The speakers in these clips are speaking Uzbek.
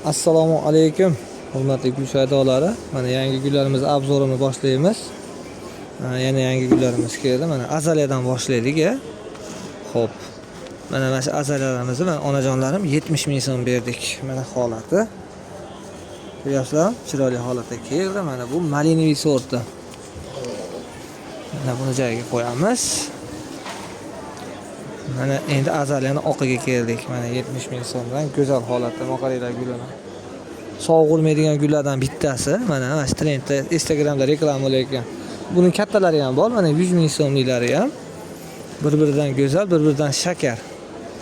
Assalomu alaykum, hurmatli gul shaydolari. Mana yangi gullarimiz obzorini boshlaymiz. Yana yangi gullarimiz keldi. Mana azaliyadan boshlaydik ya. Xo'p. Mana shu azaliyalarimizni men onajonlarim 70 ming so'm berdik. Mana holati. Ko'ryapsizlar? Chiroyli holatda keldi. Mana bu maliniy sorti. Mana buni joyiga qo'yamiz. Mana endi azaliyani oqiga keldik. Mana 70 ming so'mdan go'zal holatda moqarilar gulini. Sog'ilmaydigan gullardan bittasi. Mana shu trendda Instagramda reklama bo'layotgan. Buning kattalari ham bor. Mana 100 ming so'mliklari ham. Bir-biridan go'zal, bir-biridan shakar.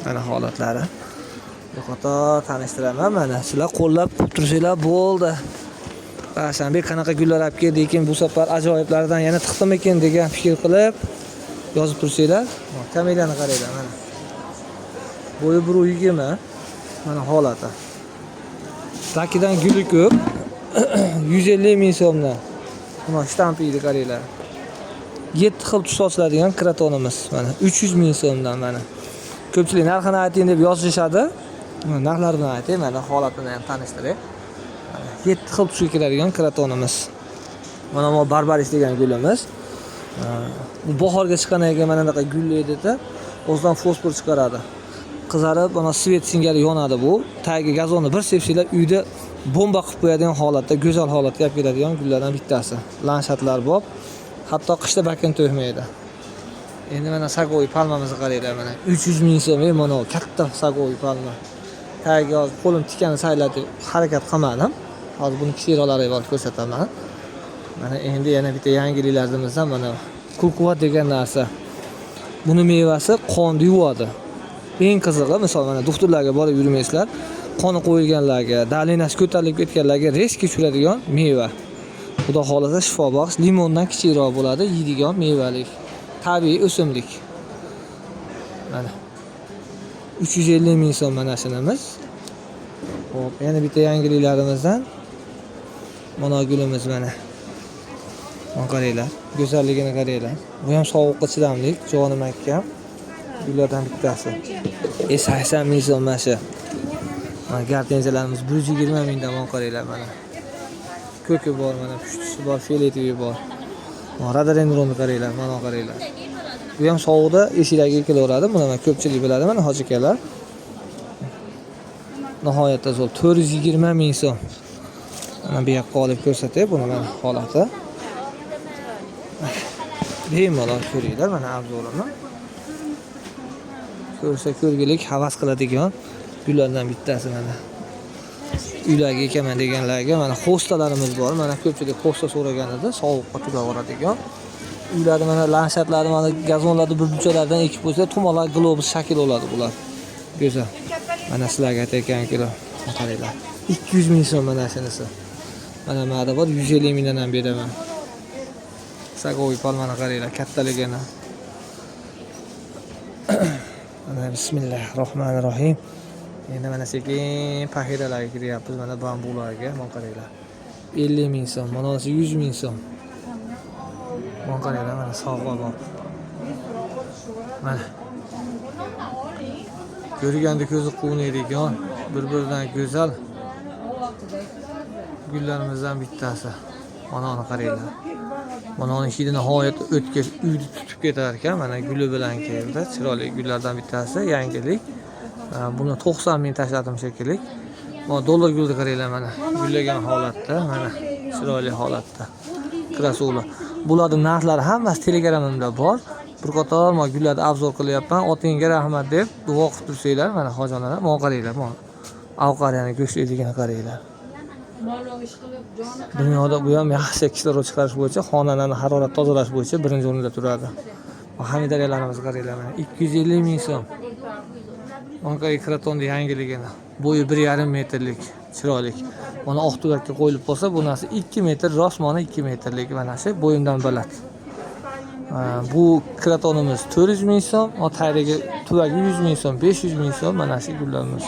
Mana holatlari. Qator tanishtiraman. Mana sizlar qo'llab qilib tursanglar bo'ldi. Qarashanbek qanaqa gullar olib keldi ekan, bu safar ajoyiblardan yana tiqdim ekan degan fikr qilib yozib tursanglar. Kameliyani qaranglar mana. Bo'yi 1.20. Mana holati. Takidan guli ko'p. 150 ming so'mdan. Mana shtampini qaranglar. 7 xil tus ochiladigan kratonimiz mana 300 ming so'mdan mana. Ko'pchilik narxini ayting deb yozishadi. Narxlar bilan aytay, mana holatini ham tanishtiray. 7 xil tusga kiradigan kratonimiz. Mana bu barbaris degan gulimiz. Bu bahorga chiqqandan keyin mana bunaqa gullaydi-da, o'zidan fosfor chiqaradi. Qizarib, mana svet singari yonadi bu. Tagiga gazonni bir sepsanglar uyda bomba qilib qo'yadigan holatda, go'zal holatga olib keladigan gullardan bittasi. Lanshatlar bor. Hatto qishda bakin to'ymaydi. Endi mana sagoy palmamizni qaranglar mana. 300 ming so'm mana katta sagoy palma. Tagiga hozir qo'lim tikani saylatib harakat qilmadim. Hozir buni kichikroqlariga olib ko'rsataman. Mana endi yana bitta yangiliklarimizdan mana kukuvat degan narsa. Buni mevasi qonni yuvadi. Eng qizig'i, misol mana doktorlarga borib yurmaysizlar, qoni qo'yilganlarga, dalinash ko'tarilib ketganlarga risk tushiradigan meva. Xudo xolasa shifobaxsh, limondan kichikroq bo'ladi, yeydigan mevalik, tabiiy o'simlik. Mana 350 ming so'm mana shunimiz. Xo'p, yana bitta yangiliklarimizdan mana gulimiz mana. Qaranglar, go'zalligini qaranglar. Bu ham sovuqqa chidamli, joni mahkam. Gullardan bittasi. 80 ming so'm mana shu. Mana gartenzalarimiz 120 mingdan qaranglar mana. Ko'ki bor mana, pushtisi bor, fioletovi bor. Mana rododendronni qaranglar, mana qaranglar. Bu ham sovuqda eshiklarga ekilaveradi. Buni men ko'pchilik biladi, mana hoji akalar. Nihoyatda zo'r 420 ming so'm. Mana bu yoqqa olib ko'rsatay, buni mana holati. Bemalol ko'ringlar mana obzorini. Ko'rsa ko'rgilik havas qiladigan gullardan bittasi mana. Uylarga ekaman deganlarga mana xostalarimiz bor. Mana ko'pchilik xosta so'raganida sovuqqa turaveradigan. Uylarda mana lanshatlari mana gazonlarda burbuchalardan ekib qo'ysa, tumonlar globus shakl oladi bular. Go'zal. Mana sizlarga aytayotgan qaranglar. 200 ming so'm mana shunisi. Mana ma'da bor 150 mingdan ham beraman. Sagoy palmani qaranglar, kattaligini. Mana bismillahirrohmanirrohim. Endi mana sekin pahiralarga kiryapmiz, mana bambularga, mana qaranglar. 50 ming so'm, mana 100 ming so'm. Mana qaranglar, mana sog'ga bor. Mana. Ko'rganda ko'zi quvnaydigan, bir-biridan go'zal gullarimizdan bittasi. Mana uni qaranglar. Mana uning hidi nihoyat o'tkir, uyni tutib ketar ekan. Mana guli bilan keldi. Chiroyli gullardan bittasi, yangilik. Buni 90 ming tashladim shekilli. Mana dollar gulni qaranglar mana. Gullagan holatda, mana chiroyli holatda. Krasula. Bularning narxlari hammasi Telegramimda bor. Bir qator men gullarni obzor qilyapman. Otingga rahmat deb duo qilib tursanglar, mana hojonlar, mana qaranglar, mana avqariyani go'shtlaydigan qaranglar. Dunyoda bu ham yaxshi kislorod chiqarish bo'yicha, xonani harorat tozalash bo'yicha birinchi o'rinda turadi. Hamidariyalarimizni qaranglar mana 250 ming so'm. Onqay kratonda yangiligini. Bo'yi 1,5 metrlik, chiroyli. Mana oq tuvakka qo'yilib qolsa, bu narsa 2 metr, rosmoni 2 metrlik mana shu bo'yimdan baland. Bu kratonimiz 400 ming so'm, otayriga tuvagi 100 ming so'm, 500 ming so'm mana shu gullarimiz.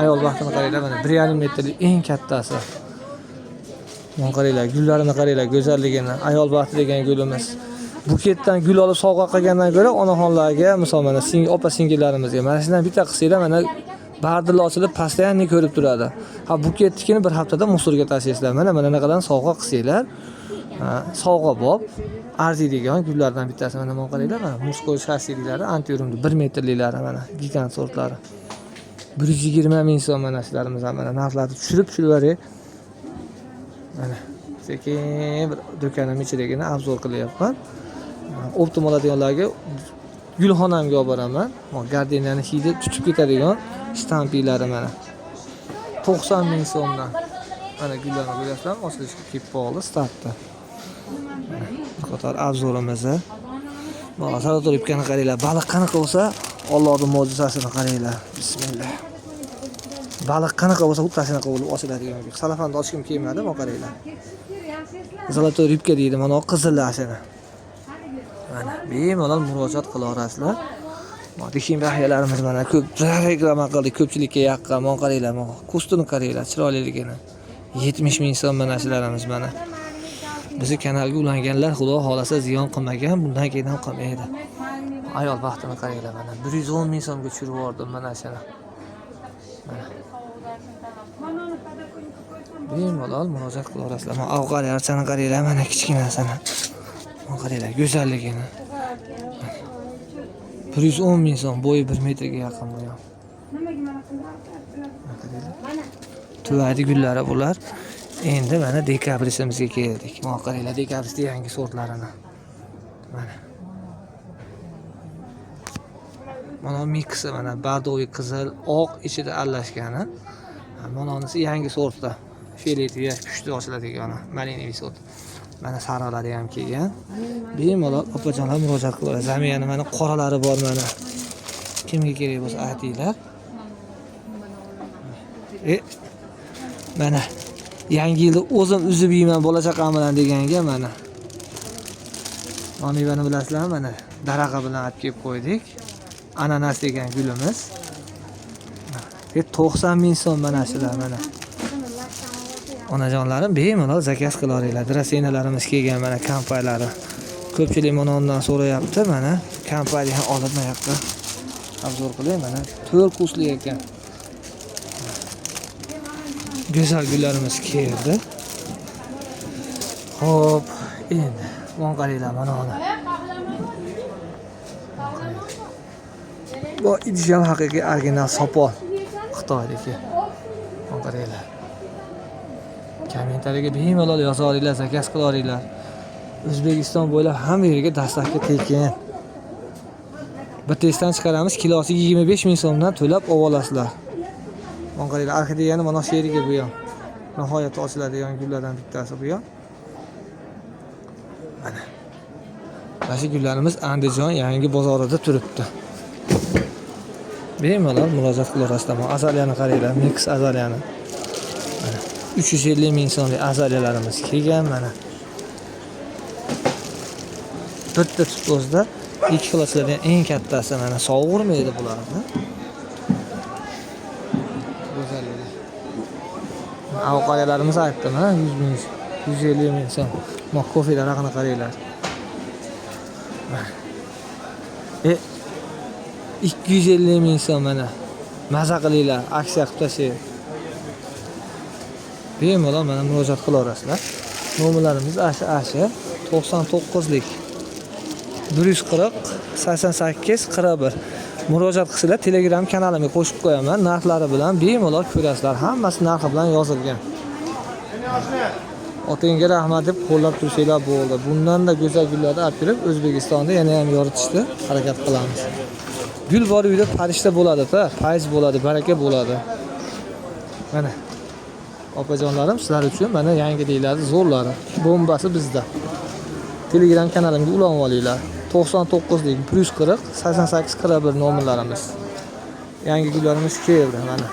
Ayol vaqtini qaranglar mana 1,5 metrlik eng kattasi. Mana qaranglar, gullarini qaranglar, go'zalligini. Ayol vaqti degan gulimiz. Buketdan gul olib sovg'a qilgandan ko'ra onaxonlarga, misol mana opa singillarimizga mana shundan bitta qilsanglar, mana Bardili ochilib, постоянно ko'rib turadi. Ha, bu ketdikini bir haftada musorga tashlaysizlar. Mana bunaqadan sovg'a qilsanglar, sovg'a bo'lib arziydigan gullardan bittasi mana bu qaranglar, mana Muskoy shassiliklari, antiurumli 1 metrliklari mana gigant sortlari. 120 ming so'm mana shularimiz ham mana narxlarni tushirib yuboray. Mana sekin bir do'konim ichidagina obzor qilyapman. Optim oladiganlarga gulxonamga olib boraman. Gardeniyaning hidi tutib ketadigan shtampiylari mana 90 ming so'mdan. Mana gullarni ko'ryapsizlar, ochilishga kelib qoldi startda. Bu qator obzorimiz. Mana saratoribkani qaranglar, baliq qanaqa bo'lsa, Allohning mo'jizasini qaranglar. Bismillah. Baliq qanaqa bo'lsa, xuddi shunaqa bo'lib ochiladigan. Salafonni ochkim kelmadi, mana qaranglar. Zolotoy ribka deydi, mana qizillar ashana. Mana bemalol murojaat qila olasizlar. Mana dixin bahiyalarimiz mana ko'p reklama qildik, ko'pchilikka yoqqan. Mana qaranglar, mana kustini qaranglar, chiroyliligini. 70 ming so'm mana shularimiz mana. Bizi kanalga ulanganlar xudo xolasa ziyon qilmagan, bundan keyin ham qilmaydi. Ayol baxtini qaranglar mana 110 ming so'mga tushirib yubordim mana shuni. Bemalol murojaat qila olasizlar. Mana avqali archani qaranglar, mana kichkinasini. Mana qaranglar, go'zalligini. 110 ming so'm, bo'yi 1 metrga yaqin bu ham. Tuvaydi gullari bular. Endi mana dekabrisimizga keldik. Mana qaranglar, dekabrisning yangi sortlarini. Mana. Mana miksi mana badoviy qizil, oq ichida aralashgani. Mana onisi yangi sortda. Feletiya kuchli ochiladigan maliniy sort. Mana saralari ham kelgan. Bemalol opajonlar murojaat qiladi. Zamiyani mana qoralari bor mana. Kimga kerak bo'lsa aytinglar. Mana yangi yilda o'zim uzib yeyman bo'lajaqam bilan deganga mana. Mevani bilasizlar, mana daraxa bilan olib kelib qo'ydik. Ananas degan gulimiz. 90 ming so'm mana shular mana. Onajonlarim bemalol zakaz qila olinglar. Drasenalarimiz kelgan mana kampaniyalar. Ko'pchilik mana undan so'rayapti, mana kampaniya ham olinmayapti. Obzor qilay mana 4 kursli ekan. Go'zal gullarimiz keldi. Xo'p, endi mana qaranglar mana ona. Bu ideal haqiqiy original sopol Xitoydagi. Mana qaranglar. Kommentariyaga bemalol yoza olinglar, zakaz qila olinglar. O'zbekiston bo'ylab hamma yerga dastlabki tekin. Bir testdan chiqaramiz, kilosiga 25 ming so'mdan to'lab olasizlar. Mana qaranglar, orxideyani mana shu yerga bu ham. Nihoyat ochiladigan gullardan bittasi bu ham. Mana. Mana shu gullarimiz Andijon yangi bozorida turibdi. Bemalol murojaat qilaverasizlar. Azaliyani qaranglar, mix azaliyani. Mana 350 ming so'mlik azaliyalarimiz kelgan mana. Bitta tutozda 2 xil ochiladigan eng kattasi mana sovurmaydi bularni. Go'zalligi. Avqaliyalarimiz aytdim, ha, 100 ming, 150 ming so'm. Mana kofelar haqini qaranglar. 250 ming so'm mana. Maza qilinglar, aksiya qilib tashlaylik. Bemalol mana murojaat qilaverasizlar. Nomerlarimiz asha 99lik 140 88 41. Murojaat qilsanglar Telegram kanalimga qo'shib qo'yaman. Narxlari bilan bemalol ko'rasizlar. Hammasi narxi bilan yozilgan. Otangga rahmat deb qo'llab tursanglar bo'ldi. Bundan-da go'zal gullarni olib kelib O'zbekistonda yana ham yoritishni harakat qilamiz. Gul bor uyda farishta bo'ladi-da, fayz bo'ladi, baraka bo'ladi. Mana opajonlarim sizlar uchun mana yangiliklarni zo'rlari, bombasi bizda. Telegram kanalimga ulanib olinglar. 99lik 140 88 41 nomerlarimiz. Yangi gullarimiz keldi mana.